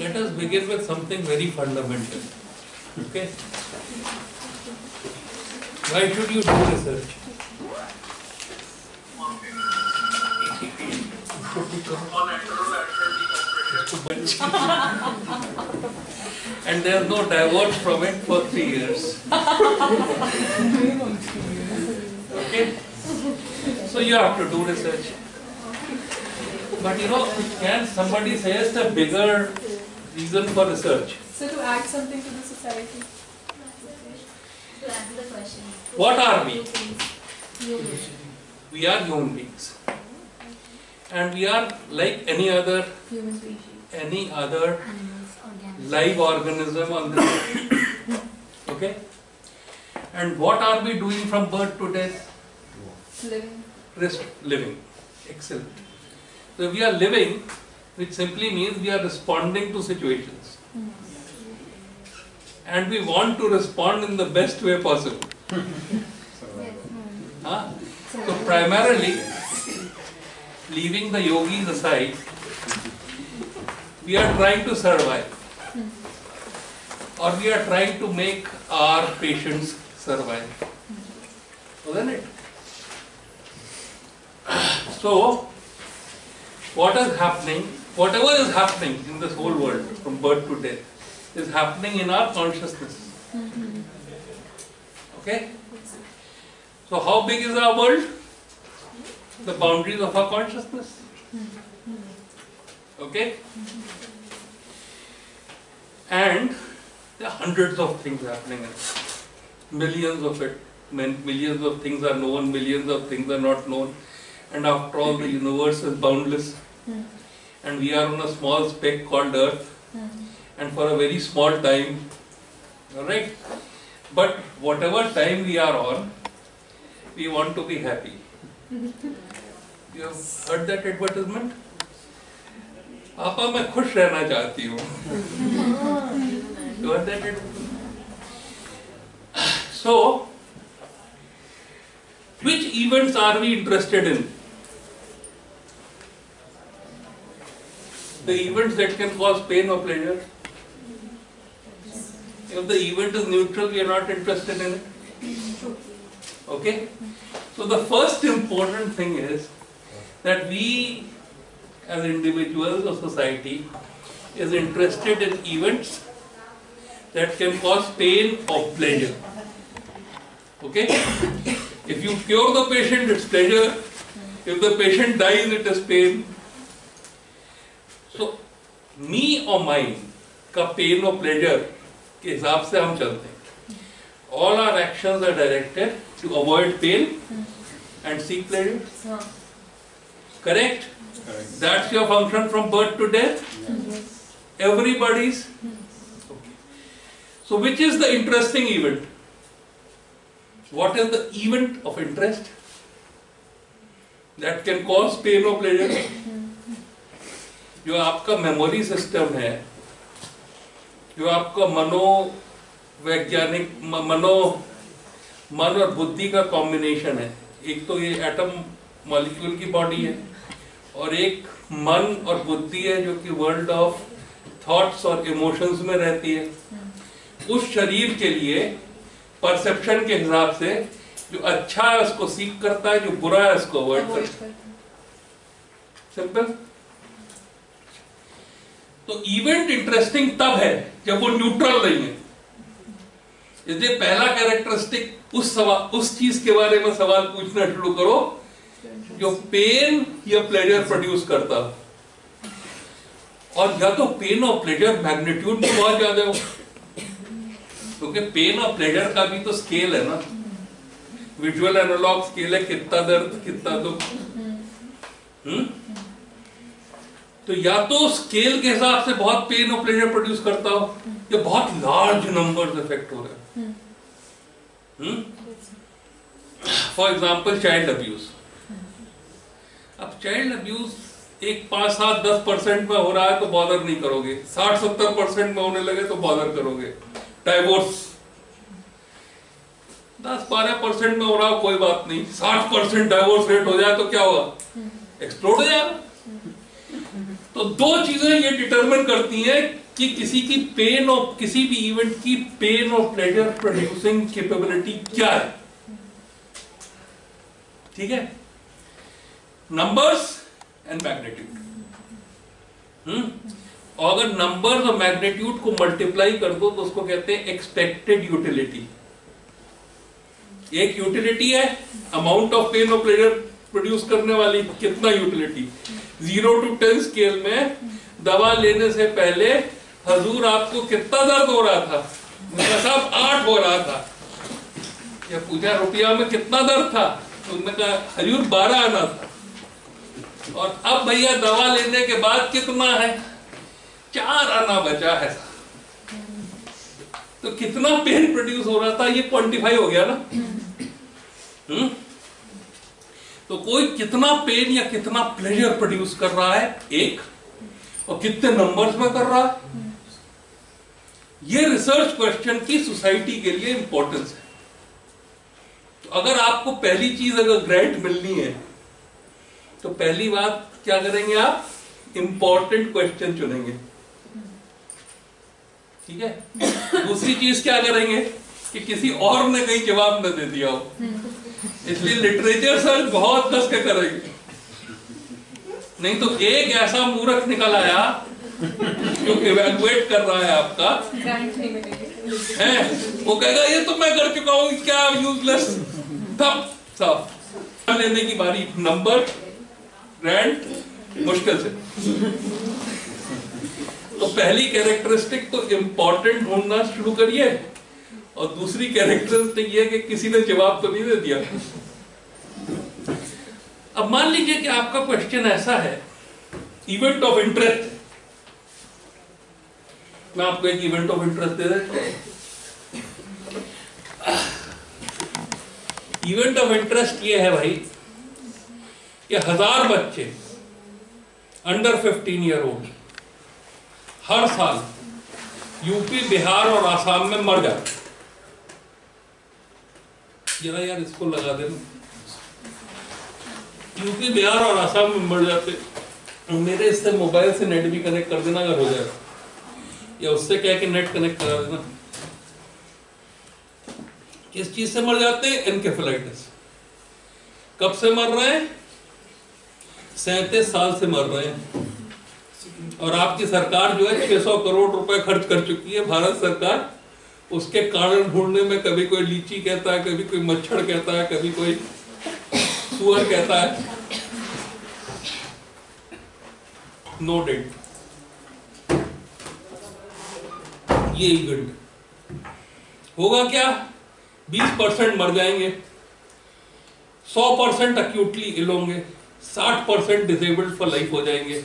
Let us begin with something very fundamental. Okay? Why should you do research? And there is no divorce from it for 3 years. Okay? So you have to do research. But can somebody suggest a bigger reason for research? So to add something to the society. To answer the question. What are we? Human. We are human beings. And we are like any other Human species. Animals, organisms. live organism on this earth. Okay? And what are we doing from birth to death? Living. Living. Excellent. So we are living, which simply means we are responding to situations. And we want to respond in the best way possible. Huh? So primarily, leaving the yogis aside, we are trying to survive. Or we are trying to make our patients survive. Isn't it? So, what is happening, whatever is happening in this whole world from birth to death is happening in our consciousness. Okay? So how big is our world? The boundaries of our consciousness. Okay? And there are hundreds of things happening. Millions of it. Millions of things are known, millions of things are not known. And after all, the universe is boundless. And we are on a small speck called Earth. And for a very small time, alright? But whatever time we are on, we want to be happy. You have heard that advertisement? पापा मैं खुश रहना चाहती हूँ. You heard that advertisement? So, which events are we interested in? The events that can cause pain or pleasure. If the event is neutral, we are not interested in it. Okay? So the first important thing is that we as individuals or society is interested in events that can cause pain or pleasure. Okay? If you cure the patient, it's pleasure. If the patient dies, it is pain. So, me or mine का pain or pleasure के हिसाब से हम चलते हैं. All our actions are directed to avoid pain and seek pleasure. Correct? That's your function from birth to death? Everybody's? Okay. So which is the interesting event? What is the event of interest that can cause pain or pleasure? जो आपका memory system है, जो आपका मनोवैज्ञानिक मन और बुद्धि का कॉम्बिनेशन है. एक तो ये एटम मॉलिक्यूल की बॉडी है और एक मन और बुद्धि है जो कि वर्ल्ड ऑफ थॉट्स और इमोशंस में रहती है. उस शरीर के लिए परसेप्शन के हिसाब से जो अच्छा है उसको सीख करता है, जो बुरा है उसको अवॉइड करता है. सिंपल. तो इवेंट इंटरेस्टिंग तब है जब वो न्यूट्रल नहीं है. इसलिए पहला कैरेक्टरिस्टिक उस चीज के बारे में सवाल पूछना शुरू करो जो पेन या प्लेजर प्रोड्यूस करता हो. और या तो पेन और प्लेजर मैग्नीट्यूड में बहुत ज्यादा हो, क्योंकि पेन और प्लेजर का भी तो स्केल है ना. विजुअल एनालॉग स्केल है, कितना दर्द कितना दुख. तो या तो स्केल के हिसाब से बहुत पेन और प्लेजर प्रोड्यूस करता हो या बहुत लार्ज नंबर्स इफेक्ट हो रहे हैं. For example child abuse. अब चाइल्ड अब्यूज एक 5-7-10% में हो रहा है तो बॉदर नहीं करोगे. 60-70% में होने लगे तो बॉदर करोगे. डाइवोर्स 10-12% में हो रहा हो कोई बात नहीं. 60% डाइवोर्स रेट हो जाए तो क्या होगा? एक्सप्लोड हो जाएगा. तो दो चीजें ये डिटरमिन करती हैं कि किसी की पेन और किसी भी इवेंट की पेन और प्लेजर प्रोड्यूसिंग कैपेबिलिटी क्या है। ठीक है, नंबर्स एंड मैग्नीट्यूड। और अगर नंबर्स और मैग्नीट्यूड को मल्टीप्लाई कर दो तो उसको कहते हैं एक्सपेक्टेड यूटिलिटी। एक यूटिलिटी है अमाउंट ऑफ पेन और प्लेजर प्रोड्यूस करने वाली, कितना यूटिलिटी। 0 to 10 स्केल में दवा लेने से पहले हजूर आपको कितना दर्द हो रहा था? उनका साहब 8 हो रहा था। या पूछा रुपया में कितना दर्द था? उन्होंने कहा हजूर 12 आना था। और अब भैया दवा लेने के बाद कितना है? 4 आना बचा है। तो कितना पेन प्रोड्यूस हो रहा था ये क्वांटिफाई हो गया ना। तो कोई कितना पेन या कितना प्लेजर प्रोड्यूस कर रहा है एक, और कितने नंबर्स में कर रहा है, ये रिसर्च क्वेश्चन की सोसाइटी के लिए इंपॉर्टेंस है। तो अगर आपको पहली चीज अगर ग्रांट मिलनी है तो पहली बात क्या करेंगे आप? इंपॉर्टेंट क्वेश्चन चुनेंगे। ठीक है। दूसरी चीज क्या करेंगे कि किसी और ने कहीं जवाब न दे दिया हो, इसलिए लिटरेचर सर्च बहुत कस के करेंगे। नहीं तो एक ऐसा मूर्ख निकल आया जो इवैल्यूएट कर रहा है आपका, ग्रांट नहीं मिलेगी है, वो कहेगा ये तो मैं कर चुका हूं, क्या यूजलेस। तब सब लेने की बारी, नंबर ग्रांट मुश्किल से। तो पहली कैरेक्टरिस्टिक तो इंपॉर्टेंट ढूंढना शुरू करिए, और दूसरी कैरेक्टरिस्टिक ये कि किसी ने जवाब तो नहीं दे दिया। अब मान लीजिए कि आपका क्वेश्चन ऐसा है, इवेंट ऑफ इंटरेस्ट। मैं आपको एक इवेंट ऑफ इंटरेस्ट दे देता हूं। इवेंट ऑफ इंटरेस्ट ये है भाई कि 1000 बच्चे अंडर 15 ईयर ओल्ड हर साल यूपी, बिहार और आसाम में मर जाते। जरा यार इसको लगा देना। यूपी, बिहार और आसाम में मर जाते। मेरे इससे मोबाइल से नेट भी कनेक्ट कर देना अगर हो जाए, या उससे कह के नेट कनेक्ट करा देना। किस चीज से मर जाते हैं? एनकेफेलाइटिस। कब से मर रहे हैं? 37 साल से मर रहे हैं। और आपकी सरकार जो है 600 करोड़ रुपए खर्च कर चुकी है, भारत सरकार। उसके कारण ढूंढने में कभी कोई लीची कहता है, कभी कोई मच्छर कहता है, कभी कोई सुअर कहता है। No date. ये इवेंट होगा क्या? 20% मर जाएंगे, 100% एक्यूटली इल होंगे, 60% डिसेबल्ड फॉर लाइफ हो जाएंगे।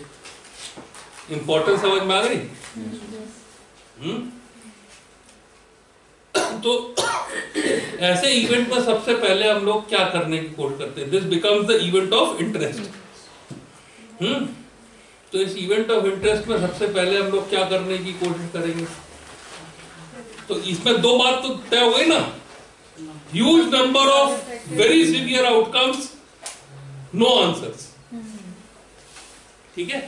इंपॉर्टेंस समझ में आ गई? तो ऐसे इवेंट में सबसे पहले हम लोग क्या करने की कोशिश करते हैं? This becomes the event of interest. तो इस इवेंट ऑफ इंटरेस्ट में सबसे पहले हम लोग क्या करने की कोशिश करेंगे? तो इसमें दो बात तो तय हो गई ना, huge number of very severe outcomes, no answers. ठीक है।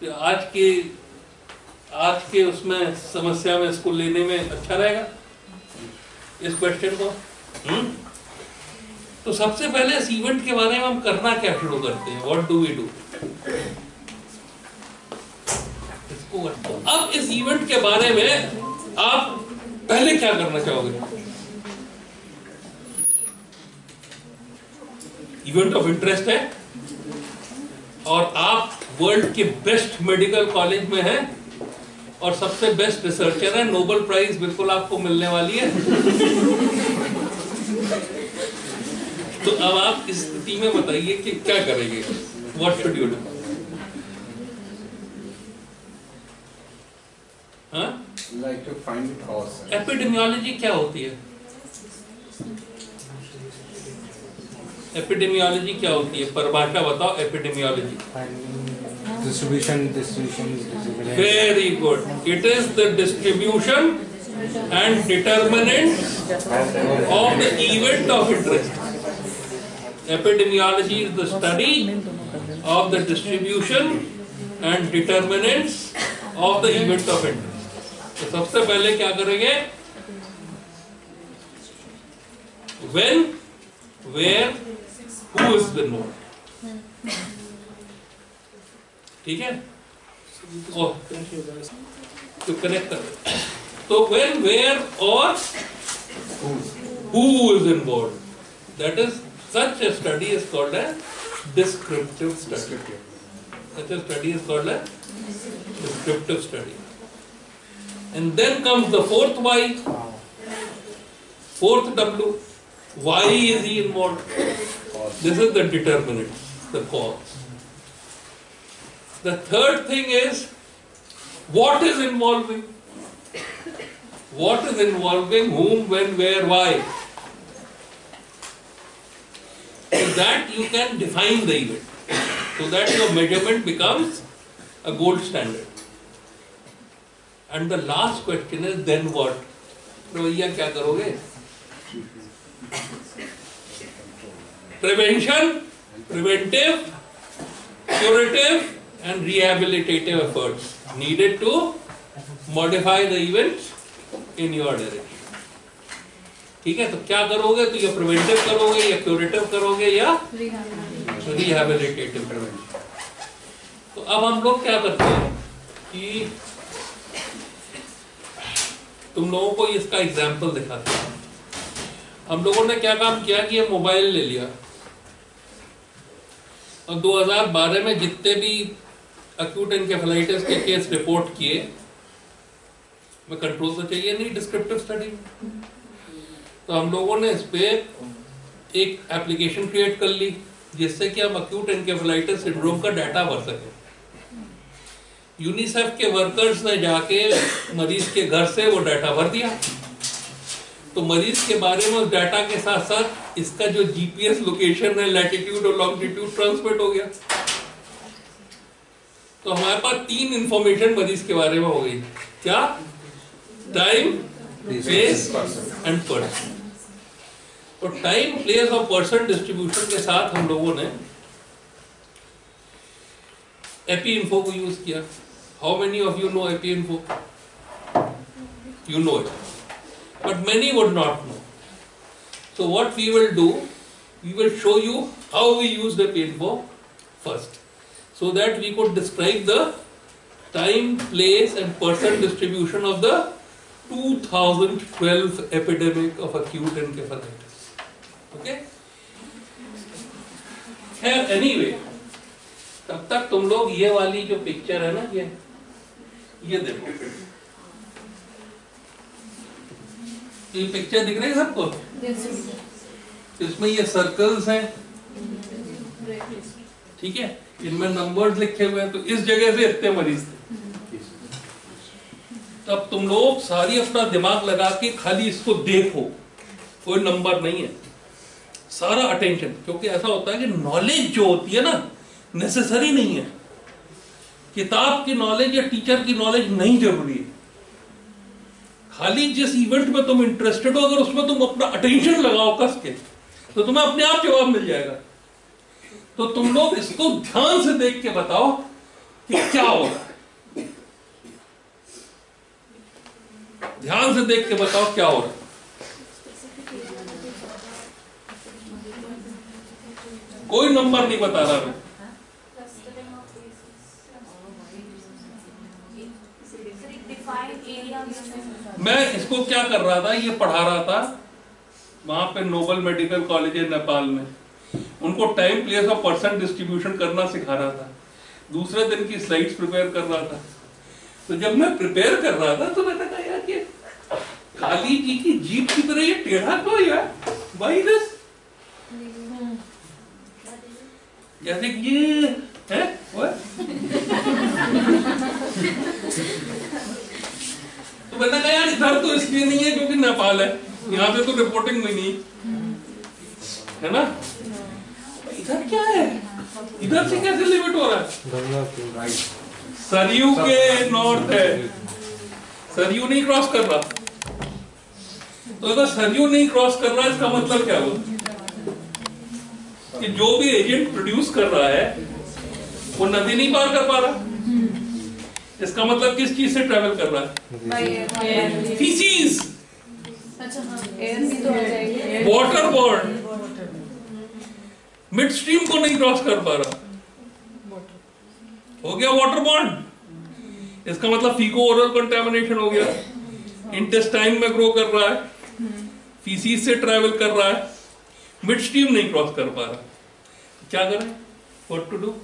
तो आज के उसमें समस्या में इसको लेने में अच्छा रहेगा इस क्वेश्चन को। तो सबसे पहले इस इवेंट के बारे में हम करना क्या शुरू करते हैं? What do we do? अब इस इवेंट के बारे में आप पहले क्या करना चाहोगे? इवेंट ऑफ इंटरेस्ट है और आप वर्ल्ड के बेस्ट मेडिकल कॉलेज में हैं और सबसे बेस्ट रिसर्चर है, नोबेल प्राइज बिल्कुल आपको मिलने वाली है। तो अब आप इस स्थिति में बताइए कि क्या करेंगे? What should you do? Like to find the cause. Epidemiology क्या होती है? एपिडेमियोलॉजी क्या होती है? परिभाषा बताओ epidemiology. Distribution. Very good. It is the distribution and determinant of the event of interest. Epidemiology is the study of the distribution and determinants of the event of interest. तो सबसे पहले क्या करेंगे? When, where, who is involved. ठीक है? Oh, to connect कर. So when, where और who is involved. That is, such a study is called a descriptive study. Such a study is called a descriptive study. And then comes the fourth why, fourth W. Why is he involved? This is the determinant, the cause. The third thing is, what is involving? What is involving whom, when, where, why? So that you can define the event. So that your measurement becomes a gold standard. And the last question is, then what? तो भैया क्या करोगे? Prevention, preventive, curative and rehabilitative efforts needed to modify the events in your direction. ठीक है, तो क्या करोगे? तो या प्रिवेंटिव करोगे, या क्यूरेटिव करोगे, या रिहैबिलिटेटिव प्रिवेंशन. तो अब हम लोग क्या करते हैं कि तुम लोगों को इसका एग्जाम्पल दिखाते हैं. हम लोगों ने क्या काम किया कि ये मोबाइल ले लिया और 2012 में जितने भी एक्यूट एन्केफेलाइटिस के केस रिपोर्ट किए, मैं कंट्रोल तो चाहिए नहीं डिस्क्रिप्टिव स्टडी में, तो हम लोगों ने इस पे एक एप्लीकेशन क्रिएट कर ली जिससे कि हम एक्यूट एन्केफेलाइटिस सिंड्रोम का डाटा भर सकें. यूनिसेफ के वर्कर्स ने जाके मरीज के घर से वो डाटा भर दिया. तो मरीज के बारे में उस डाटा के साथ साथ इसका जो जीपीएस लोकेशन है, लैटिट्यूड और लॉन्गिट्यूड ट्रांसमिट हो गया. तो हमारे पास 3 इंफॉर्मेशन मरीज के बारे में हो गई. क्या? Time, place and person. तो टाइम, प्लेस और पर्सन डिस्ट्रीब्यूशन के साथ हम लोगों ने एपी इन्फो को यूज किया. How many of you know AP info? You know it, but many would not know. So what we will do, we will show you how we use the info first, so that we could describe the time, place and person distribution of the 2012 epidemic of acute encephalitis. Okay? Anyway, तब तक तुम लोग ये वाली जो picture है ना, ये देखो. ये पिक्चर दिख रही है सबको? इसमें ये सर्कल्स हैं, ठीक है, इनमें नंबर्स लिखे हुए हैं. तो इस जगह से इतने मरीज थे. तब तुम लोग सारी अपना दिमाग लगा के खाली इसको देखो, कोई नंबर नहीं है, सारा अटेंशन. क्योंकि ऐसा होता है कि नॉलेज जो होती है ना, नेसेसरी नहीं है. किताब की नॉलेज या टीचर की नॉलेज नहीं जरूरी है. खाली जिस इवेंट में तुम इंटरेस्टेड हो, अगर उसमें तुम अपना अटेंशन लगाओ कस के, तो तुम्हें अपने आप जवाब मिल जाएगा. तो तुम लोग इसको ध्यान से देख के बताओ कि क्या हो रहा है. ध्यान से देख के बताओ क्या हो रहा है. कोई नंबर नहीं बता रहा मैं. मैं इसको क्या कर रहा था, ये पढ़ा रहा था वहां पे नोबल मेडिकल कॉलेज है नेपाल में. उनको टाइम, प्लेस और पर्सन डिस्ट्रीब्यूशन करना सिखा रहा था. दूसरे दिन की स्लाइड्स प्रिपेयर कर रहा था. तो जब मैं प्रिपेयर कर रहा था तो मैंने कहा यार ये काली जी की जीप की तरह ये टेढ़ा क्यों यार, व्हाई दिस, जैसे कि ये है वो. तो मैंने कहा यार इधर तो इसलिए नहीं है क्योंकि नेपाल है, यहाँ पे तो रिपोर्टिंग हुई नहीं है ना. इधर क्या है, इधर से कैसे लिमिट हो रहा है? सरयू के नॉर्थ है, सरयू नहीं क्रॉस कर रहा. तो अगर सरयू नहीं क्रॉस कर रहा है इसका मतलब क्या हुआ कि जो भी एजेंट प्रोड्यूस कर रहा है वो नदी नहीं पार कर पा रहा. इसका मतलब किस चीज से ट्रेवल कर रहा है? एयर। फीसीज, अच्छा हाँ, एयर भी तो आ जाएगी। वाटर बॉर्न, मिड स्ट्रीम को नहीं क्रॉस कर पा रहा, हो गया वाटर बॉर्न। इसका मतलब फीको ओरल कंटेमिनेशन हो गया, इंटेस्टाइन में ग्रो कर रहा है, फीसीज से ट्रैवल कर रहा है, मिड स्ट्रीम नहीं क्रॉस कर पा रहा, क्या करें? What to do?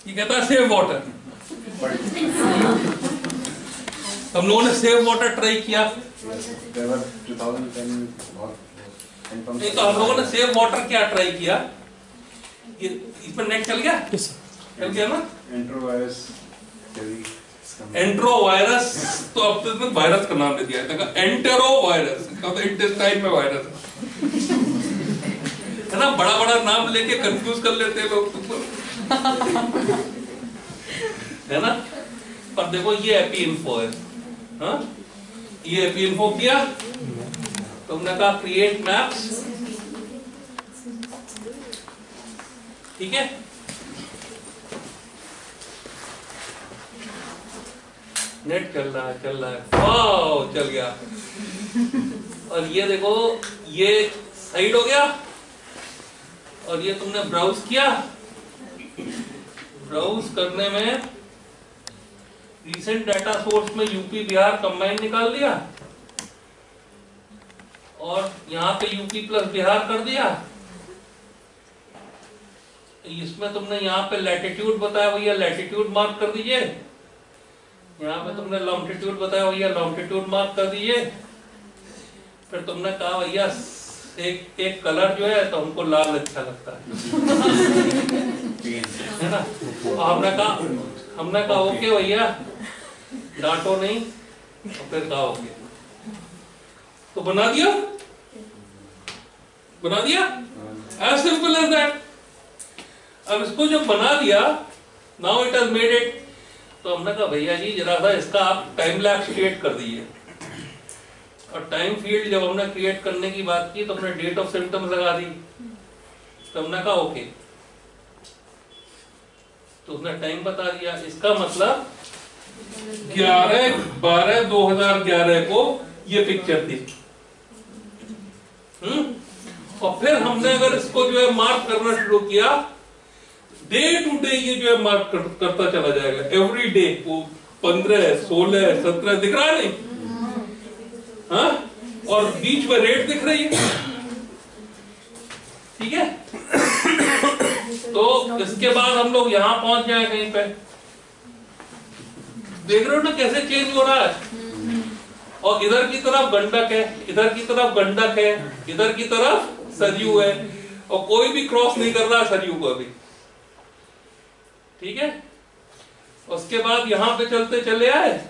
ये कहता है सेव वाटर। हम लोगों ने सेव वाटर ट्राई किया, नहीं तो हम लोगों ने सेव वाटर क्या ट्राई किया, इस पर नेट चल गया, चल गया ना? एंट्रोवायरस, तो अब तो इसमें वायरस का नाम दे दिया है, एंटेरोवायरस, तो इंटेस्टाइन में वायरस है ना, बड़ा बड़ा नाम लेके कंफ्यूज कर लेते हैं लोग तुमको, है ना? पर देखो ये एपी इन्फो है, हाँ? ये एपी इन्फो किया, तुमने कहा क्रिएट मैप्स, ठीक है? नेट चल रहा है, वाह चल गया। और ये देखो, ये साइड हो गया, और ये तुमने ब्राउज किया, ब्राउज करने में रीसेंट डाटा सोर्स में यूपी बिहार कंबाइन निकाल दिया, और यहां पे यूपी प्लस बिहार कर दिया। इसमें तुमने यहाँ पे लैटिट्यूड बताया, भैया लैटिट्यूड मार्क कर दीजिए, यहाँ पे तुमने लॉन्गिट्यूड बताया, भैया लॉन्गिट्यूड मार्क कर दीजिए। फिर तुमने कहा भैया एक कलर जो है तो हमको लाल अच्छा लगता है ना? हमने कहा ओके भैया, डांटो नहीं, तो फिर कहा ओके, तो बना दिया एज सिंपल एज दैट। अब इसको जब बना दिया, now it has made it, तो हमने कहा भैया जी जरा सा इसका आप टाइम लैप्स क्रिएट कर दीजिए, और टाइम फील्ड जब हमने क्रिएट करने की बात की तो हमने डेट ऑफ सिम्टम्स लगा दी, तो हमने कहा ओके, तो उसने टाइम बता दिया। इसका मतलब 11/12/2011 को ये पिक्चर थी, और फिर हमने अगर इसको जो है मार्क करना शुरू किया, डे टू डे ये जो है मार्क करता चला जाएगा, एवरी डे, वो 15, 16, 17 दिख रहा है नहीं, हाँ? और बीच में रेट दिख रही है, ठीक है? तो इसके बाद हम लोग यहां पहुंच जाए कहीं पे, देख रहे हो ना कैसे चेंज हो रहा है, और इधर की तरफ गंडक है, इधर की तरफ गंडक है, इधर की तरफ सरयू है, और कोई भी क्रॉस नहीं कर रहा सरयू को अभी, ठीक है? उसके बाद यहां पे चलते चले आए,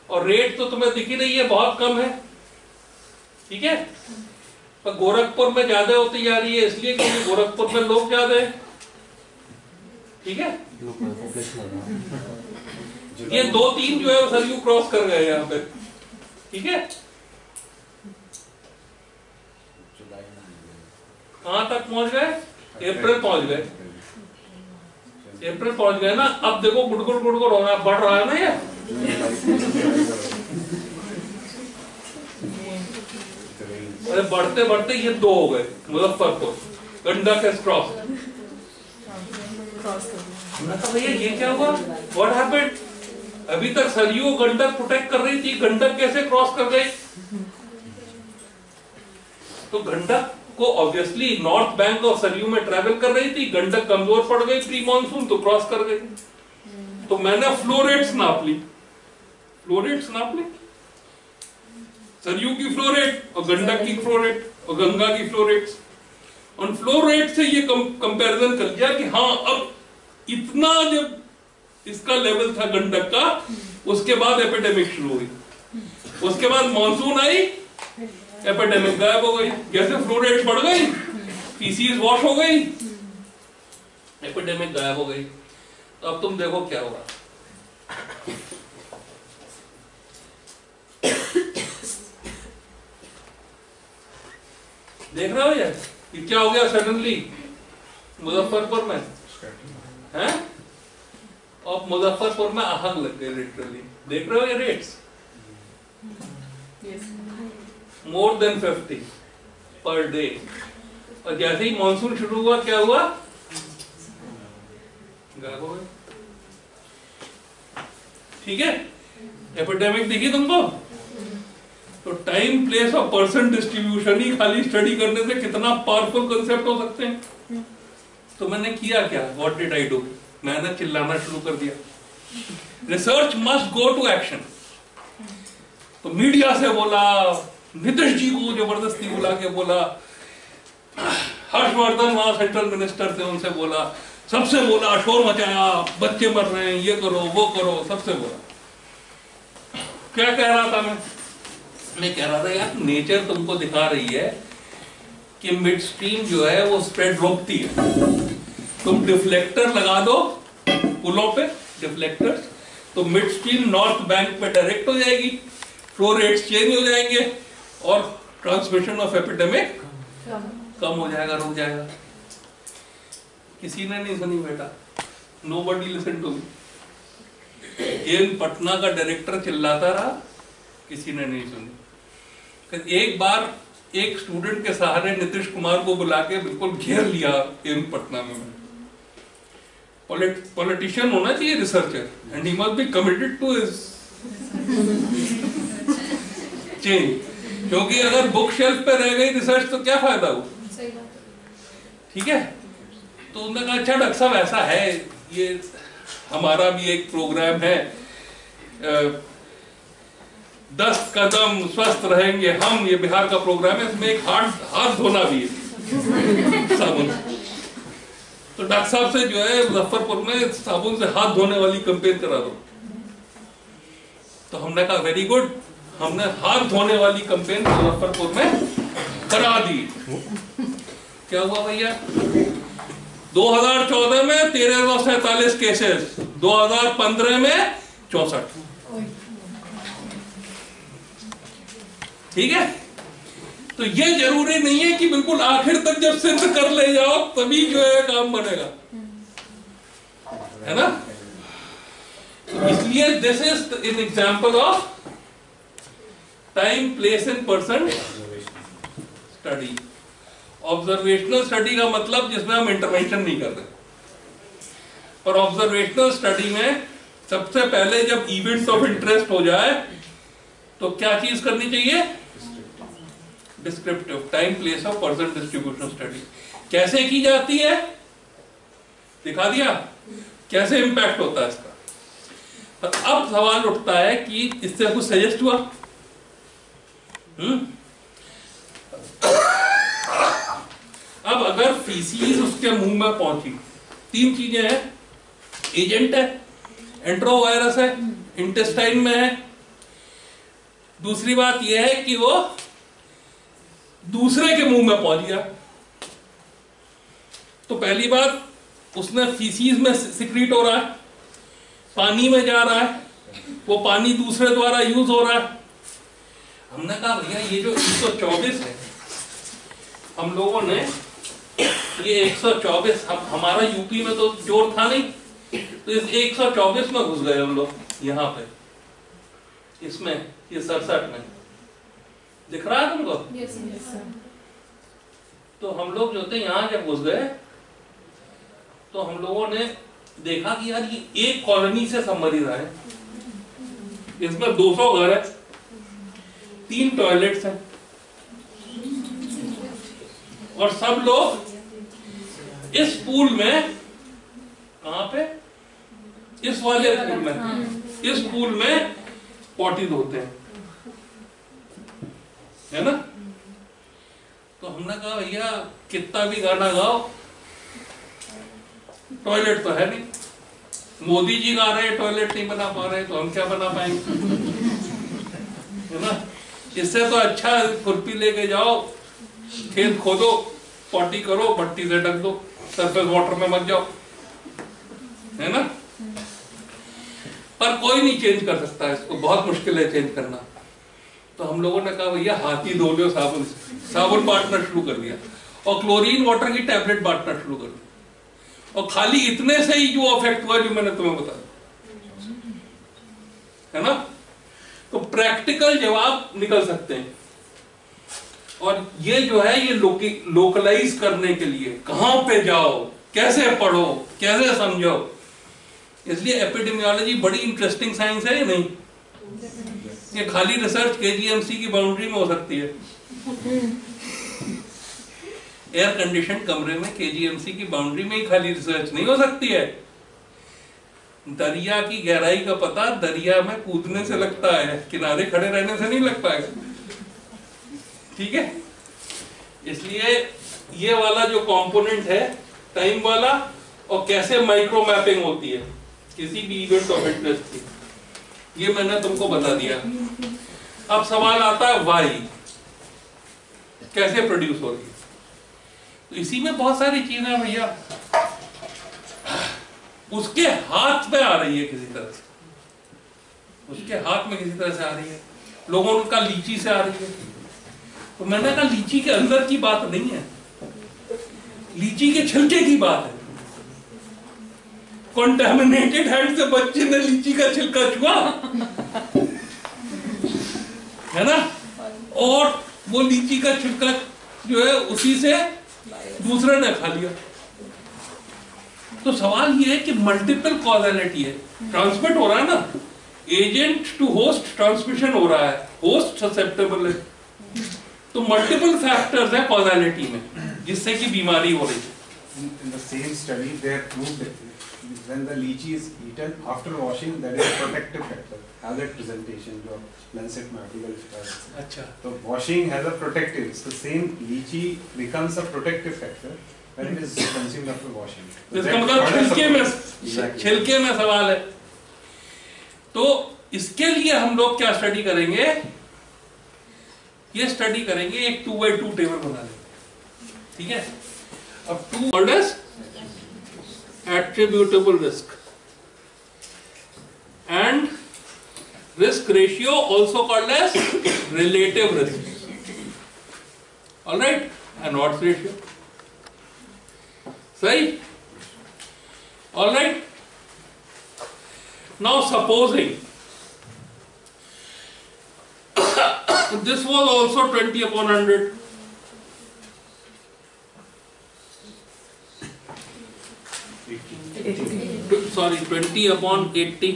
और रेट तो तुम्हें दिख ही रही है, बहुत कम है, ठीक है? पर गोरखपुर में ज्यादा होती जा रही है, इसलिए क्योंकि गोरखपुर में लोग ज्यादा है, ठीक है? ये 2-3 जो है सरयू क्रॉस कर गए यहाँ पे, ठीक है? कहां तक पहुंच गए? अप्रैल पहुंच गए, अप्रैल पहुंच गए ना। अब देखो गुड़गुड़ गुड़गुड़ हो रहा है, बढ़ रहा है ना ये, अरे बढ़ते बढ़ते ये 2 हो गए, मुजफ्फरपुर, गंडक है क्रॉस। भैया ये क्या हुआ, व्हाट हैपेंड? अभी तक सरयू गंडक प्रोटेक्ट कर रही थी, गंडक कैसे क्रॉस कर गई? तो गंडक को ऑब्वियसली नॉर्थ बैंक और सरयू में ट्रेवल कर रही थी, गंडक कमजोर पड़ गई प्री मॉनसून, तो क्रॉस कर गई। तो मैंने फ्लो रेट्स नाप ली, सरयू की फ्लो रेट और गंडक की फ्लो रेट और गंगा की फ्लो रेट्स, और फ्लो रेट से ये कंपैरिजन कर दिया कि हाँ अब इतना जब इसका लेवल था गंडक का, उसके बाद एपिडेमिक शुरू हुई, उसके बाद मॉनसून आई, एपिडेमिक गायब हो गई, जैसे फ्लो रेट बढ़ गई, फीसीज वॉश हो गई, एपिडेमिक गायब हो गई। तो अब तुम देखो क्या होगा, देख रहे हो ये क्या हो गया सडनली मुजफ्फरपुर में हैं? और मुजफ्फरपुर में आहंग लग गए लिटरली। देख रहे हो ये rates more than 50 per day. और जैसे ही मॉनसून शुरू हुआ क्या हुआ? गायब हो गए। ठीक है, एपिडेमिक दिखी तुमको? तो टाइम प्लेस और पर्सन डिस्ट्रीब्यूशन ही खाली स्टडी करने से कितना पावरफुल कंसेप्ट हो सकते हैं। तो मैंने किया क्या? What did I do? मैंने चिल्लाना शुरू कर दिया, research must go to action. तो मीडिया से बोला, नीतीश जी को जबरदस्ती बुला के बोला, हर्षवर्धन वहां सेंट्रल मिनिस्टर थे उनसे बोला, सबसे बोला, शोर मचाया, बच्चे मर रहे हैं, ये करो वो करो, सबसे बोला। क्या कह रहा था मैं कह रहा था यार नेचर तुमको दिखा रही है कि मिड स्ट्रीम जो है वो स्प्रेड रोकती है। तुम डिफ्लेक्टर लगा दो पुलों पे, डिफ्लेक्टर्स, तो मिड स्ट्रीम नॉर्थ बैंक पे डायरेक्ट हो जाएगी, फ्लो रेट्स चेंज हो जाएंगे और ट्रांसमिशन ऑफ एपिडेमिक कम हो जाएगा, रुक जाएगा। किसी ने नहीं सुनी बेटा, nobody listen to me. AIIMS Patna का डायरेक्टर चिल्लाता रहा, किसी ने नहीं सुनी। एक बार एक स्टूडेंट के सहारे नीतीश कुमार को बुला के बिल्कुल घेर लिया एम्स पटना में। पॉलिटिशियन होना चाहिए researcher, and he must be committed to his change, क्योंकि अगर बुक शेल्फ पे रह गई रिसर्च तो क्या फायदा हो। ठीक है, तो उन्होंने कहा अच्छा डॉक्टर साहब ऐसा है, ये हमारा भी एक प्रोग्राम है, 10 कदम स्वस्थ रहेंगे हम, ये बिहार का प्रोग्राम है, इसमें एक हाथ धोना भी है साबुन। तो डॉक्टर साहब से जो है मुजफ्फरपुर में साबुन से हाथ धोने वाली कैंपेन करा दो। तो हमने कहा वेरी गुड, हमने हाथ धोने वाली कैंपेन मुजफ्फरपुर में करा दी। क्या हुआ भैया? 2014 में 1347 केसेस, 2015 में 64। ठीक है, तो ये जरूरी नहीं है कि बिल्कुल आखिर तक जब सिद्ध कर ले जाओ तभी जो है काम बनेगा, है ना? तो इसलिए this is an example of time place and person study. Observational study का मतलब जिसमें हम इंटरवेंशन नहीं कर रहे, और ऑब्जर्वेशनल स्टडी में सबसे पहले जब इवेंट ऑफ इंटरेस्ट हो जाए तो क्या चीज करनी चाहिए? Descriptive time place of person distribution study. कैसे की जाती है दिखा दिया, कैसे इंपैक्ट होता है इसका। पर अब सवाल उठता है कि इससे कुछ सजेस्ट हुआ? अब अगर फीसीज उसके मुंह में पहुंची, 3 चीजें हैं, एजेंट है, एंट्रोवायरस है, इंटेस्टाइन में है, दूसरी बात यह है कि वो दूसरे के मुंह में पहुंच गया। तो पहली बात उसने फीसीज में सिक्रीट हो रहा है, पानी में जा रहा है, वो पानी दूसरे द्वारा यूज हो रहा है। हमने कहा भैया ये जो 124 है, हम लोगों ने ये 124, हमारा यूपी में तो जोर था नहीं, तो इस 124 में घुस गए हम लोग, यहाँ पे इसमें ये 67 में दिख रहा है तुमको? yes, yes, तो हम लोग जो थे यहाँ जब घुस गए तो हम लोगों ने देखा कि यार ये एक कॉलोनी से सब मरीज आए, इसमें 200 घर है, 3 टॉयलेट्स हैं, और सब लोग इस पूल में, कहां पे? इस वाले पूल में, इस पूल में पॉटी धोते हैं, है ना? तो हमने कहा भैया कितना भी गाना गाओ, टॉयलेट तो है नहीं, मोदी जी गा रहे हैं टॉयलेट नहीं बना पा रहे, तो हम क्या बना पाएंगे, है ना? इससे तो अच्छा खुरपी लेके जाओ, खेत खोदो, पॉटी करो, भट्टी से ढक दो, सरफेस वाटर में मत जाओ, है ना? पर कोई नहीं चेंज कर सकता इसको, बहुत मुश्किल है चेंज करना। तो हम लोगों ने कहा भैया हाथी धो लो साबुन से, साबुन बांटना शुरू कर दिया और क्लोरीन वाटर की टैबलेट बांटना शुरू कर दिया, और खाली इतने से ही जो इफेक्ट हुआ जो मैंने तुम्हें बताया, है ना। तो प्रैक्टिकल जवाब निकल सकते हैं। और ये जो है ये लोकलाइज करने के लिए कहां पे जाओ, कैसे पढ़ो, कैसे समझो, इसलिए एपिडेमियोलॉजी बड़ी इंटरेस्टिंग साइंस है या नहीं। ये खाली रिसर्च केजीएमसी की बाउंड्री में हो सकती है, एयर कंडीशन कमरे में केजीएमसी की बाउंड्री में ही खाली रिसर्च नहीं हो सकती है। दरिया की गहराई का पता दरिया में कूदने से लगता है, किनारे खड़े रहने से नहीं लग पाएगा, ठीक है। इसलिए ये वाला जो कंपोनेंट है टाइम वाला, और कैसे माइक्रो मैपिंग होती है किसी भी इवेंट ऑफ इंटरेस्ट की, ये मैंने तुमको बता दिया। अब सवाल आता है वाई कैसे प्रोड्यूस हो रही है। तो इसी में बहुत सारी चीजें भैया उसके हाथ में आ रही है, किसी तरह से उसके हाथ में किसी तरह से आ रही है। लोगों का लीची से आ रही है, तो मैंने कहा लीची के अंदर की बात नहीं है, लीची के छिलके की बात है। कंटामिनेटेड हैंड से बच्चे ने लीची का छिलका छुआ, है ना, और वो लीची का छिलका जो है उसी से दूसरे ने खा लिया। तो सवाल ये है कि मल्टीपल कॉजैलिटी है, ट्रांसमिट हो रहा है ना, एजेंट टू होस्ट ट्रांसमिशन हो रहा है, होस्ट ससेप्टेबल है, तो मल्टीपल फैक्टर्स है कॉजैलिटी में जिससे कि बीमारी हो रही है। In the same study, they have proved that when the lychee is eaten after washing, that is a protective factor. Hazard presentation, जो Lancet में article लिखा है। अच्छा, तो washing has a protective. So same lychee becomes a protective factor when it is consumed after washing. So इसका मतलब छिलके में, Exactly. छिलके में सवाल है। तो इसके लिए हम लोग क्या स्टडी करेंगे, ये स्टडी करेंगे, एक 2x2 टेबल बना लेंगे, ठीक है। अब 2 called as attributable risk and risk ratio also called as relative risk, all right, and odds ratio, सही, all right. Now supposing this was also 20/100, sorry, 20/80.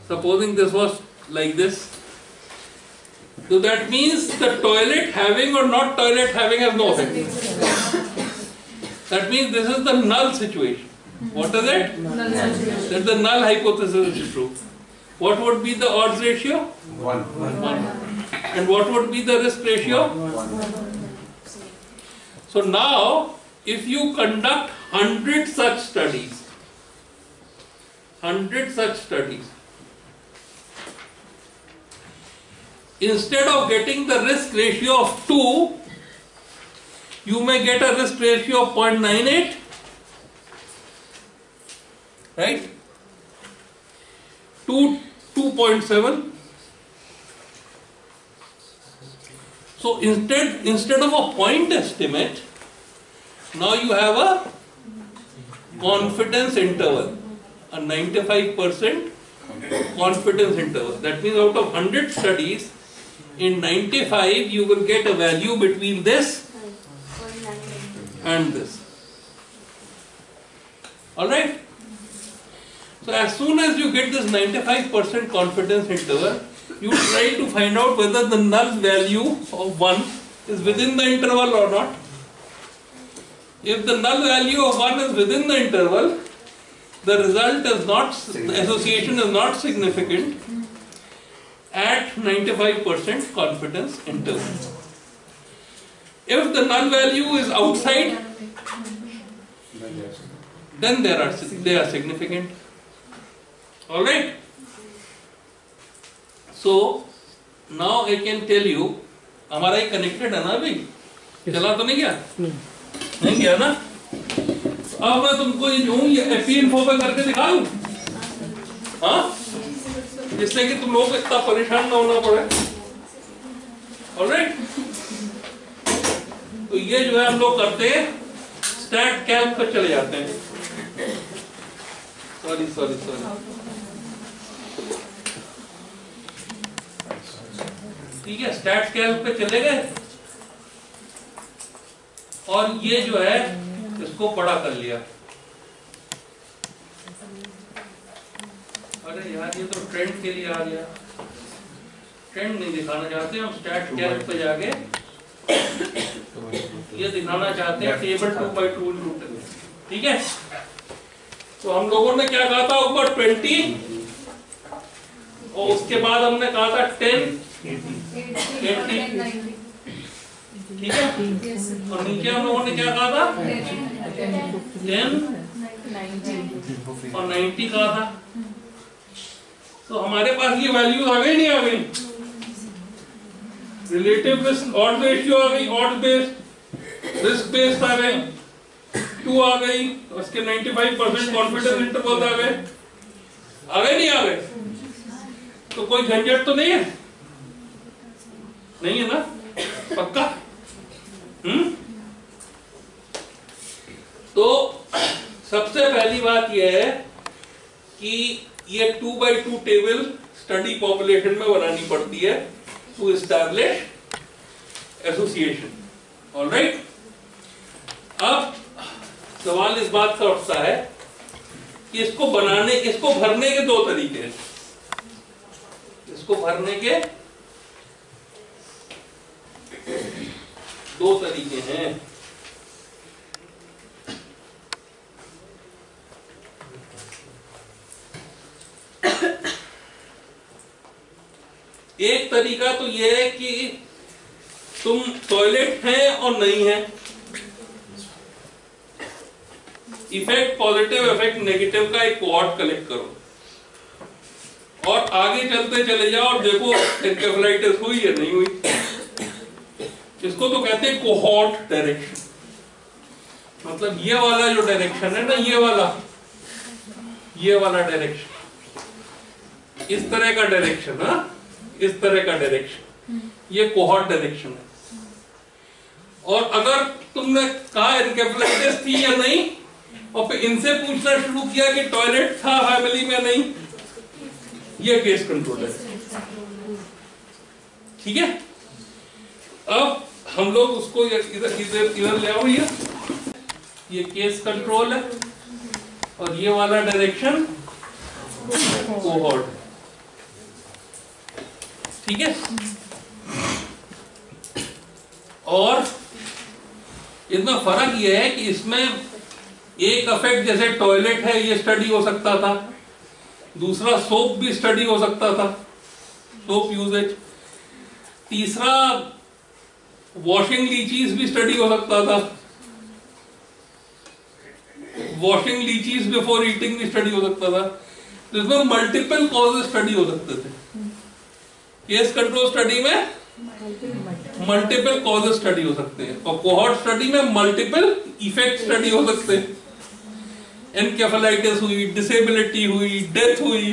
Supposing this was like this, so that means the toilet having or not toilet having has no effect. That means this is the null situation. What is it? That the null hypothesis is true. What would be the odds ratio? 1. And what would be the risk ratio? 1. So now, if you conduct 100 such studies, 100 such studies, instead of getting the risk ratio of 2, you may get a risk ratio of 0.98, right? 2.7. So instead of a point estimate, now you have a confidence interval, a 95% confidence interval. That means out of 100 studies, in 95 you will get a value between this and this. All right? So as soon as you get this 95% confidence interval, you try to find out whether the null value of 1 is within the interval or not. If the null value of 1 is within the interval, the result is not, the association is not significant at 95% confidence interval. If the null value is outside, then they are significant. All right. So now I can tell you, हमारा ये connected है ना अभी, चला तो नहीं गया? नहीं गया ना? अब मैं तुमको ये जो ये एपीइंफो पे करके दिखा दूं, हाँ? जिससे कि तुम लोग इतना परेशान ना होना पड़े। ऑलराइट। तो ये जो है हम लोग करते हैं स्टैट कैल्क पर चले जाते हैं। सॉरी सॉरी सॉरी, ठीक है, स्टैट कैल्क पे चले गए और ये जो है इसको बड़ा कर लिया। अरे यार ये तो ट्रेंड के लिए आ गया, ट्रेंड नहीं दिखाना चाहते हम, स्टैट कैल्क पे जाके ये दिखाना चाहते हैं टेबल 2x2 रूट। ठीक है, तो हम लोगों ने क्या कहा था ऊपर 20 और उसके बाद हमने कहा था 10 80, ठीक है, और नीचे हम लोगों ने क्या कहा था 10 और 90 कहा था। तो हमारे पास ये वैल्यूज आ गई नहीं आ गई, रिलेटिव रिस्क ऑड रेशियो आ गई, ऑड बेस्ड रिस्क बेस्ड आ गई 2 आ गई, उसके 95% कॉन्फिडेंस इंटरवल आ गए, नहीं आ गए? तो कोई झंझट तो नहीं है, नहीं है ना, पक्का? तो सबसे पहली बात यह है कि ये 2x2 टेबल स्टडी पॉपुलेशन में बनानी पड़ती है टू एस्टैब्लिश एसोसिएशन। ऑलराइट, अब सवाल इस बात का उठता है कि इसको भरने के 2 तरीके हैं। इसको भरने के 2 तरीके हैं। एक तरीका तो यह है कि तुम टॉयलेट है और नहीं है, इफेक्ट पॉजिटिव इफेक्ट नेगेटिव का एक कोहॉर्ट कलेक्ट करो और आगे चलते चले जाओ और देखो एन्केफेलाइटिस हुई या नहीं हुई। इसको तो कहते हैं कोहॉर्ट डायरेक्शन, मतलब ये वाला जो डायरेक्शन है ना, ये वाला डायरेक्शन, इस तरह का डायरेक्शन, हाँ, इस तरह का डायरेक्शन, ये कोहॉर्ट डायरेक्शन है। और अगर तुमने कहा एन्केफेलाइटिस थी या नहीं और फिर इनसे पूछना शुरू किया कि टॉयलेट था फैमिली में नहीं, ये केस कंट्रोल है। ठीक है, अब हम लोग उसको इधर ले आओ, ये केस कंट्रोल है और ये वाला डायरेक्शन कोहॉर्ट। ठीक है, और इसमें फर्क यह है कि इसमें एक इफेक्ट जैसे टॉयलेट है ये स्टडी हो सकता था, दूसरा सोप भी स्टडी हो सकता था, सोप यूजेज, तीसरा वॉशिंग लीचीज भी स्टडी हो सकता था, वॉशिंग लीचीज बिफोर ईटिंग भी स्टडी हो सकता था। तो इसमें मल्टीपल कॉजेज स्टडी हो सकते थे। केस कंट्रोल स्टडी में मल्टीपल कॉजेज स्टडी हो सकते हैं और कोहॉर्ट स्टडी में मल्टीपल इफेक्ट स्टडी हो सकते हैं। एन्केफेलाइटिस हुई, डिसेबिलिटी हुई, डेथ हुई,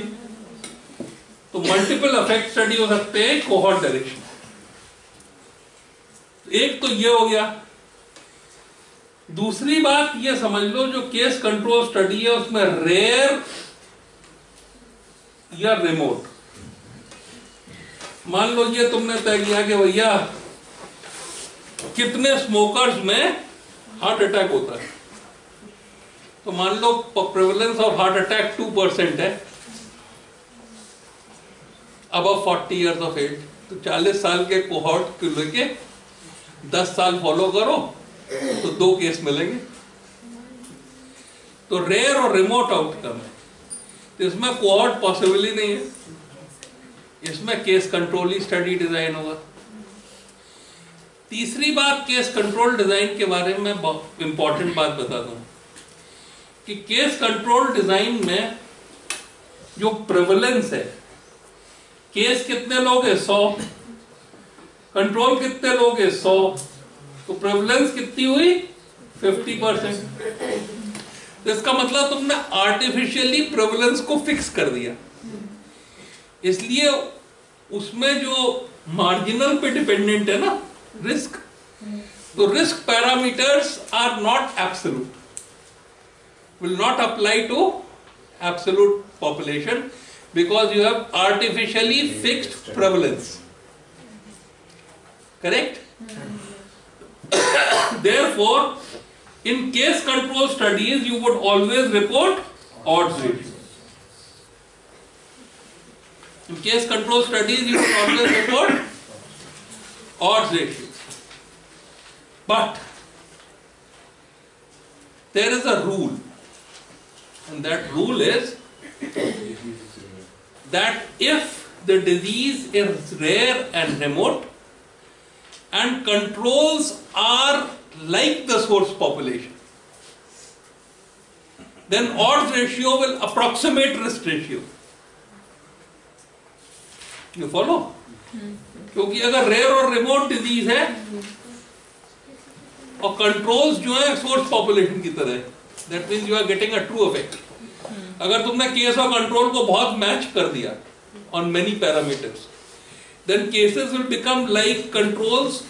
तो मल्टीपल इफेक्ट स्टडी हो सकते हैं कोहॉर्ट डायरेक्शन। एक तो ये हो गया। दूसरी बात ये समझ लो, जो केस कंट्रोल स्टडी है उसमें रेयर या रिमोट, मान लो ये तुमने तय किया कि भैया कितने स्मोकर्स में हार्ट अटैक होता है, तो मान लो प्रेवलेंस ऑफ हार्ट अटैक 2% है अबव 40 इयर्स ऑफ एज, तो 40 साल के कोहॉर्ट को लेके 10 साल फॉलो करो तो 2 केस मिलेंगे। तो रेयर और रिमोट आउटकम है, तो इसमें कोहॉर्ट पॉसिबल ही नहीं है, इसमें केस कंट्रोल ही स्टडी डिजाइन होगा। तीसरी बात, केस कंट्रोल डिजाइन के बारे में इंपॉर्टेंट बात बता दूं कि केस कंट्रोल डिजाइन में जो प्रेवलेंस है, केस कितने लोग हैं 100, कंट्रोल कितने लोग हैं 100, तो प्रेवलेंस कितनी हुई 50%। तो इसका मतलब तुमने आर्टिफिशियली प्रेवलेंस को फिक्स कर दिया, इसलिए उसमें जो मार्जिनल पे डिपेंडेंट है ना रिस्क, तो risk parameters are not absolute, will not apply to absolute population because you have artificially fixed prevalence. Correct? Therefore, in case control studies, you would always report odds ratio. In case control studies, you would always report odds ratio. But there is a rule. And that rule is that if the disease is rare and remote and controls are like the source population, then odds ratio will approximate risk ratio. You follow? क्योंकि अगर rare और remote disease है और controls जो है source population की तरह है, that means you are getting a true effect. अगर तुमने केस और कंट्रोल को बहुत मैच कर दिया on many parameters, then cases will become like controls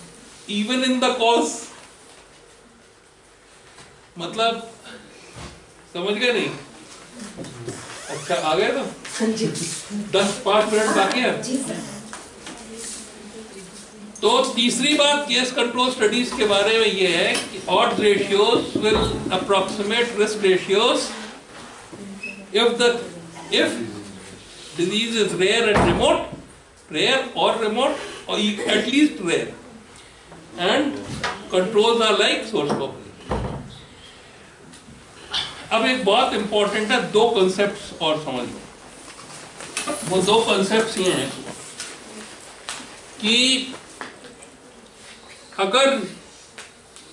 even in the cause. मतलब समझ गए नहीं? अच्छा आ गए तो 10-5 मिनट बाकी है। तो तीसरी बात केस कंट्रोल स्टडीज के बारे में ये है कि odds ratios will approximate risk ratios if disease is rare and remote, rare or remote, or at least rare, and controls are like source population. अब एक बहुत इंपॉर्टेंट है, दो कॉन्सेप्ट्स और समझ लो। वो दो कॉन्सेप्ट्स ये हैं कि अगर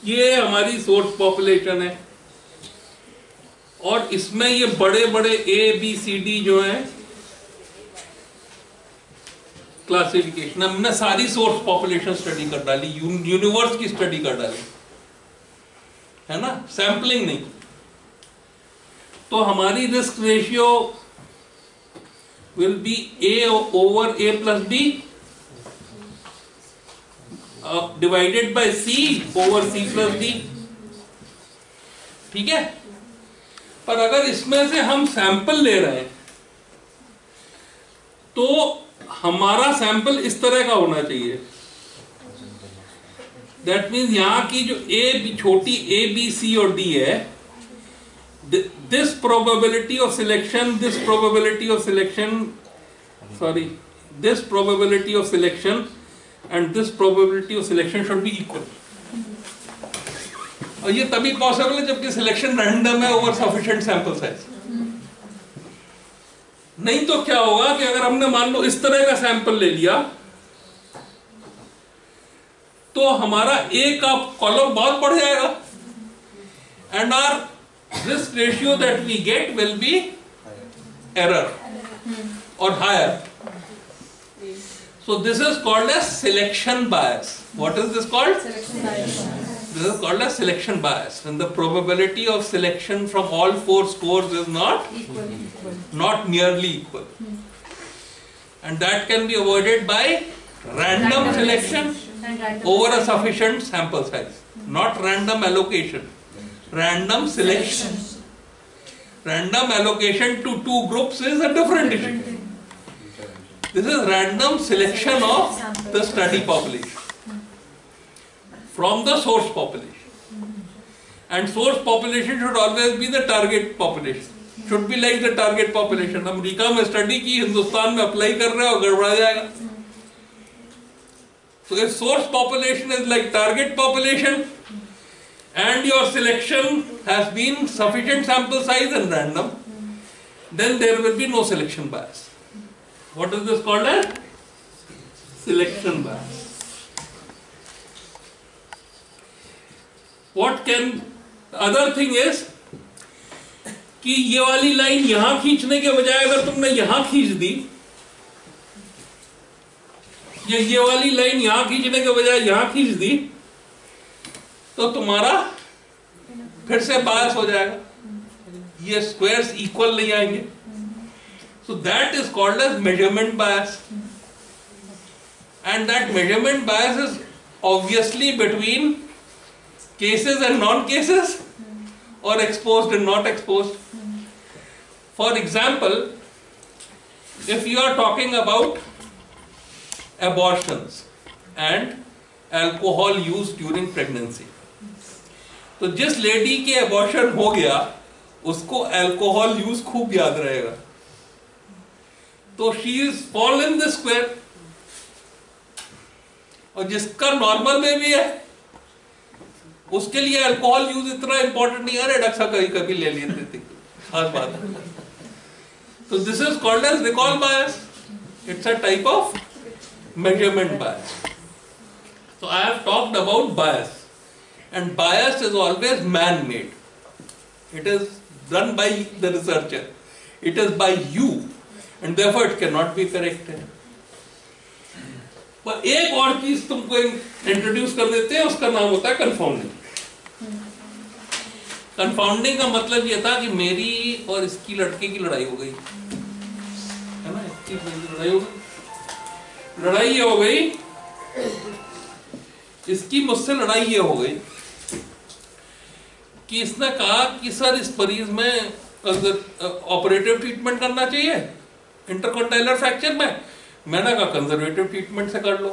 ये हमारी सोर्स पॉपुलेशन है और इसमें ये बड़े बड़े ABCD जो हैं क्लासिफिकेशन, हमने सारी सोर्स पॉपुलेशन स्टडी कर डाली, यूनिवर्स की स्टडी कर डाली, है ना, सैंपलिंग नहीं, तो हमारी risk ratio will be A/A+B divided by C/C+D। ठीक है? पर अगर इसमें से हम सैंपल ले रहे हैं तो हमारा सैंपल इस तरह का होना चाहिए। दैट मीन्स यहां की जो छोटी A, B, C और D है, this probability of selection and this probability of selection should be equal. और ये तभी पॉसिबल है जबकि सिलेक्शन रैंडम है ओवर सफिशिएंट सैंपल साइज। नहीं तो क्या होगा कि अगर हमने मान लो इस तरह का सैंपल ले लिया तो हमारा A का कॉलम बहुत बढ़ जाएगा and our risk ratio that we get will be error और higher. So this is called as selection bias. What is this called? Selection bias. This is called as selection bias. When the probability of selection from all four scores is not nearly equal. And that can be avoided by random selection over a sufficient sample size. Not random allocation. Random selection. Random allocation to two groups is a different issue. This is random selection of the study population from the source population. And source population should always be the target population. Should be like the target population. America में study की, हिंदुस्तान में apply कर रहे हो, गड़बड़ा जाएगा। So if source population is like target population and your selection has been sufficient sample size and random, then there will be no selection bias. What is this called as? Selection bias. Other thing is कि ये वाली line यहां खींचने के बजाय अगर तुमने यहां खींच दी, ये वाली लाइन यहां खींचने के बजाय यहां खींच दी, तो तुम्हारा फिर से बायस हो जाएगा, ये स्क्वायर्स इक्वल नहीं आएंगे। So that is called as measurement bias. and that measurement bias is obviously between cases and non-cases, or exposed and not exposed. For example, if you are talking about abortions and alcohol use during pregnancy, तो जिस lady के abortion हो गया उसको alcohol use खूब याद रहेगा, तो she is fall in the square. और जिसका नॉर्मल में भी है उसके लिए अल्कोहल यूज इतना इंपॉर्टेंट नहीं है, अरे डक्सा कभी कभी ले लेते थे, खास बात है। तो this is called as recall bias, it's a type of measurement bias. So I have talked about bias, and bias is always man-made. It is done by the researcher. It is by you, and therefore it cannot be corrected. पर एक और चीज तुमको introduce कर देते हैं, उसका नाम होता है कंफाउंडिंग। कंफाउंडिंग का मतलब ये था कि मेरी और इसकी लड़के की लड़ाई हो गई है ना, इसकी लड़ाई हो गई, लड़ाई ये हो गई, इसकी मुझसे लड़ाई ये हो गई कि इसने कहा कि सर इस मरीज में ऑपरेटिव ट्रीटमेंट करना चाहिए इंटरकॉन्टाइलर फ्रैक्चर में। मैंने कहा कंजर्वेटिव ट्रीटमेंट से कर लो,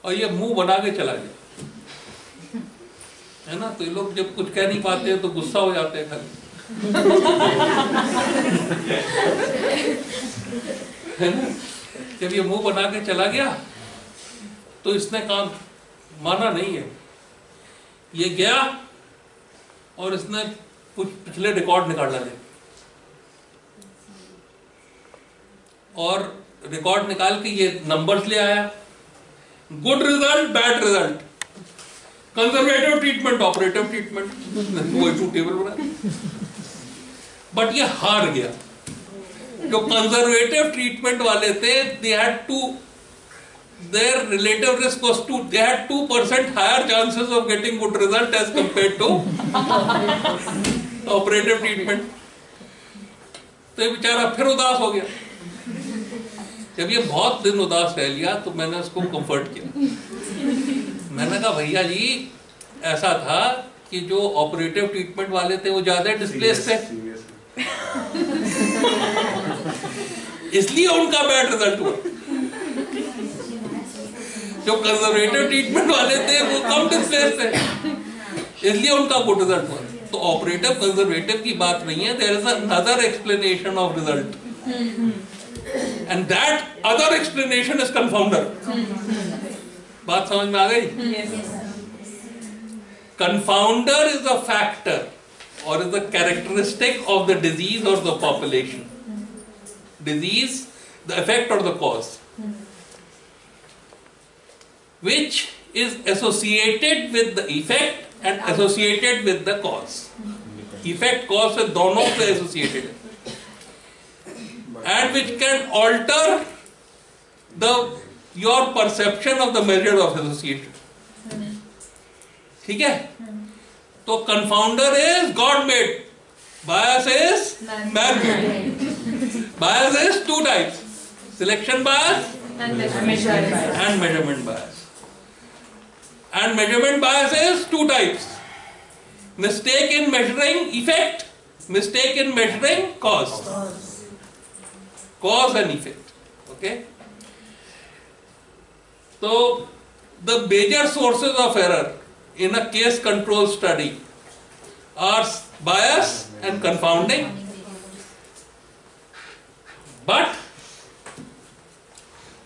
और ये मुंह बना के चला गया, है ना। तो ये लोग जब कुछ कह नहीं पाते तो गुस्सा हो जाते हैं खाली, है ना। जब ये मुंह बना के चला गया तो इसने काम माना नहीं है, ये गया और इसने कुछ पिछले रिकॉर्ड निकाल डाले, और रिकॉर्ड निकाल के ये नंबर्स ले आया, good result, bad result, conservative treatment, operative treatment, वो टू टेबल बना। बट ये हार गया। जो कंजर्वेटिव ट्रीटमेंट वाले थे, they had to, their relative risk was they had 2% higher chances of getting good result as compared to operative treatment. तो ये बेचारा फिर उदास हो गया। जब ये बहुत दिन उदास रह लिया तो मैंने उसको कंफर्ट किया। मैंने कहा भैया जी ऐसा था कि जो ऑपरेटिव ट्रीटमेंट वाले थे वो ज्यादा डिस्प्लेस थे, इसलिए उनका बैड रिजल्ट हुआ। जो कंजर्वेटिव ट्रीटमेंट वाले थे वो कम डिस्प्लेस थे, इसलिए उनका गुड रिजल्ट हुआ। तो ऑपरेटिव कंजर्वेटिव की बात नहीं है, there is another explanation of result, and that other explanation is confounder. बात समझ में आ गई? Confounder is a factor or is the characteristic of the disease or the population. Disease, the effect or the cause, which is associated with the effect and associated with the cause. Effect, cause से दोनों से associated है, and which can alter your perception of the measure of association. ठीक है? तो confounder is god made, bias is man made. Bias is two types, selection bias and measurement bias. And measurement bias is two types: mistake in measuring effect, mistake in measuring cause. Cause and effect. Okay. So the major sources of error in a case control study are bias and confounding, but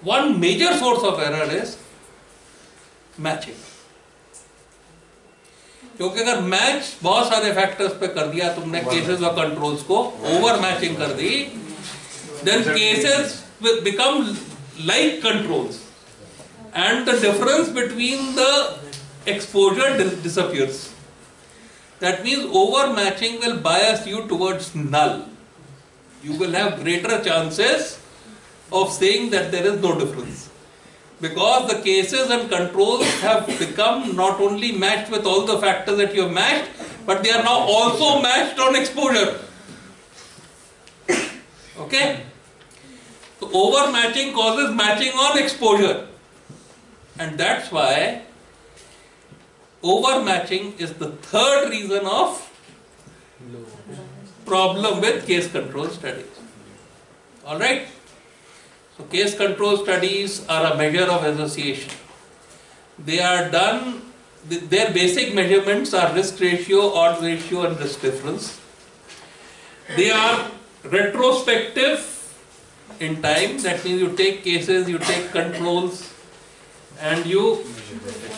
one major source of error is matching. क्योंकि अगर match बहुत सारे factors पे कर दिया तुमने, cases और controls को ओवर मैचिंग कर दी, then cases will become like controls, and the difference between the exposure disappears. That means overmatching will bias you towards null. You will have greater chances of saying that there is no difference, because the cases and controls have become not only matched with all the factors that you have matched, but they are now also matched on exposure. Okay? So overmatching causes matching on exposure. And that's why overmatching is the third reason of problem with case control studies. Alright? So case control studies are a measure of association. They are done, their basic measurements are risk ratio, odds ratio and risk difference. They are retrospective in time, that means you take cases, you take controls and you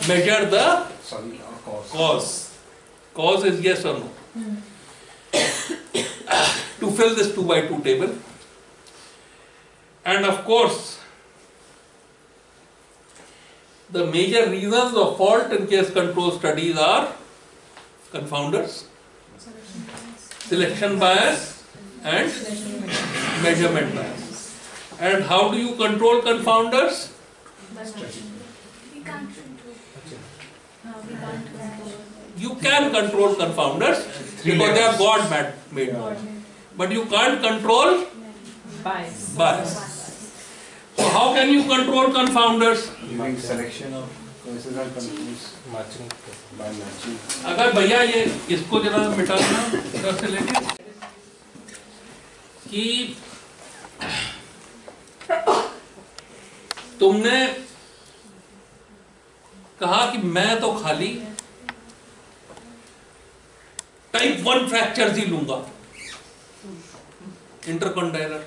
measure the cause. Cause is yes or no. To fill this 2 by 2 table. And of course, the major reasons of fault in case control studies are confounders, selection bias and measurement bias. And how do you control confounders? We can't control. We can't control. You can control confounders because they are God made. But you can't control bias. So how can you control confounders? Giving selection of choices and controls matching by matching. अगर भैया ये इसको जरा मिटाना इधर से लेके कि तुमने कहा कि मैं तो खाली टाइप 1 फ्रैक्चर्स ही लूंगा इंटरकॉन्डाइलर,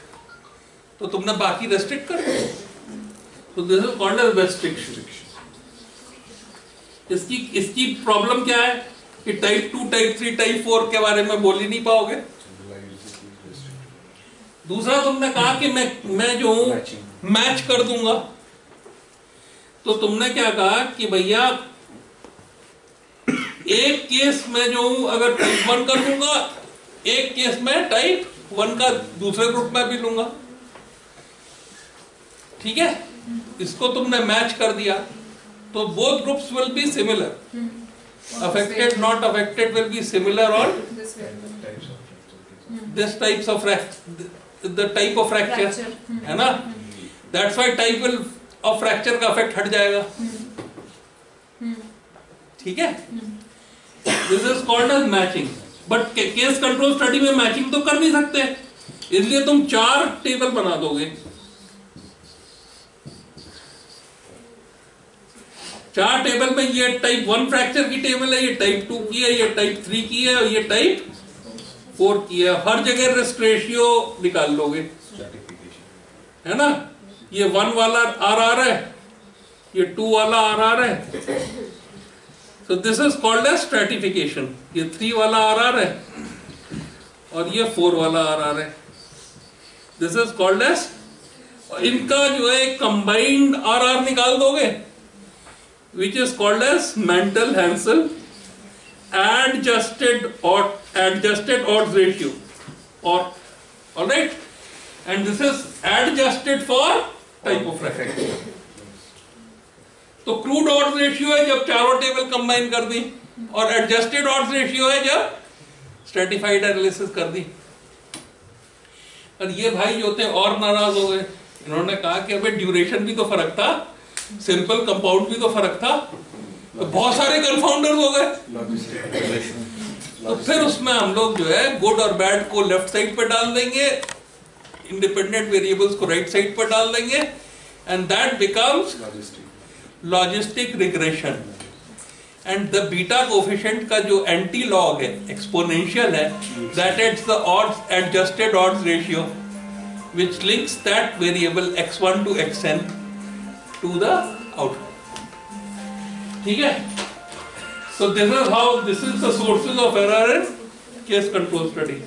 तो तुमने बाकी रेस्ट्रिक्ट कर दिया. तो this is called as restriction. इसकी प्रॉब्लम क्या है कि टाइप 2, टाइप 3, टाइप 4 के बारे में बोल ही नहीं पाओगे. दूसरा तुमने कहा कि मैं जो हूं मैच कर दूंगा, तो तुमने क्या कहा कि भैया एक केस में जो हूं अगर टाइप 1 कर दूंगा, एक केस में टाइप 1 का दूसरे ग्रुप में भी लूंगा. ठीक है, इसको तुमने मैच कर दिया तो both groups will be similar. Affected, not affected will be similar on this types of the type of fracture, है ना? That's why type of fracture का effect हट जाएगा. ठीक है? This is called as matching. But case control study में matching तो कर नहीं सकते, इसलिए तुम 4 टेबल बना दोगे. 4 टेबल में ये टाइप 1 फ्रैक्चर की टेबल है, ये टाइप 2 की है, ये टाइप 3 की है और ये टाइप 4 की है. हर जगह रिस्क रेशियो निकाल लोगे, है ना? ये 1 वाला RR है, ये 2 वाला RR है. So this is called as stratification. ये 3 वाला RR है और ये 4 वाला RR है. This is called as, इनका जो है combined RR निकाल दोगे, which is called as Mantel-Hansel adjusted odds ratio, or all right, and this is adjusted for type of fracture. तो crude odds ratio है जब चारों टेबल कंबाइन कर दी, और adjusted odds ratio है जब stratified एनालिसिस कर दी. और ये भाई जो थे और नाराज हो गए, इन्होंने कहा कि अबे ड्यूरेशन भी तो फर्क था, सिंपल कंपाउंड भी तो फर्क था, तो बहुत सारे कंफाउंडर हो गए. तो फिर उसमें हम लोग जो है गुड और बैड को लेफ्ट साइड पर डाल देंगे, इंडिपेंडेंट वेरिएबल्स को राइट साइड पर डाल देंगे, and that becomes logistic regression. And the beta coefficient का जो एंटी लॉग है, एक्सपोनेंशियल है, that is the odds adjusted odds ratio which links that variable x1 to xn to the outcome. ठीक है? So this is the sources of error in case control study.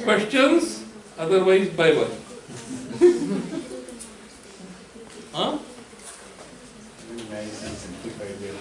Questions? Otherwise, bye. Huh? Nice and simplified way.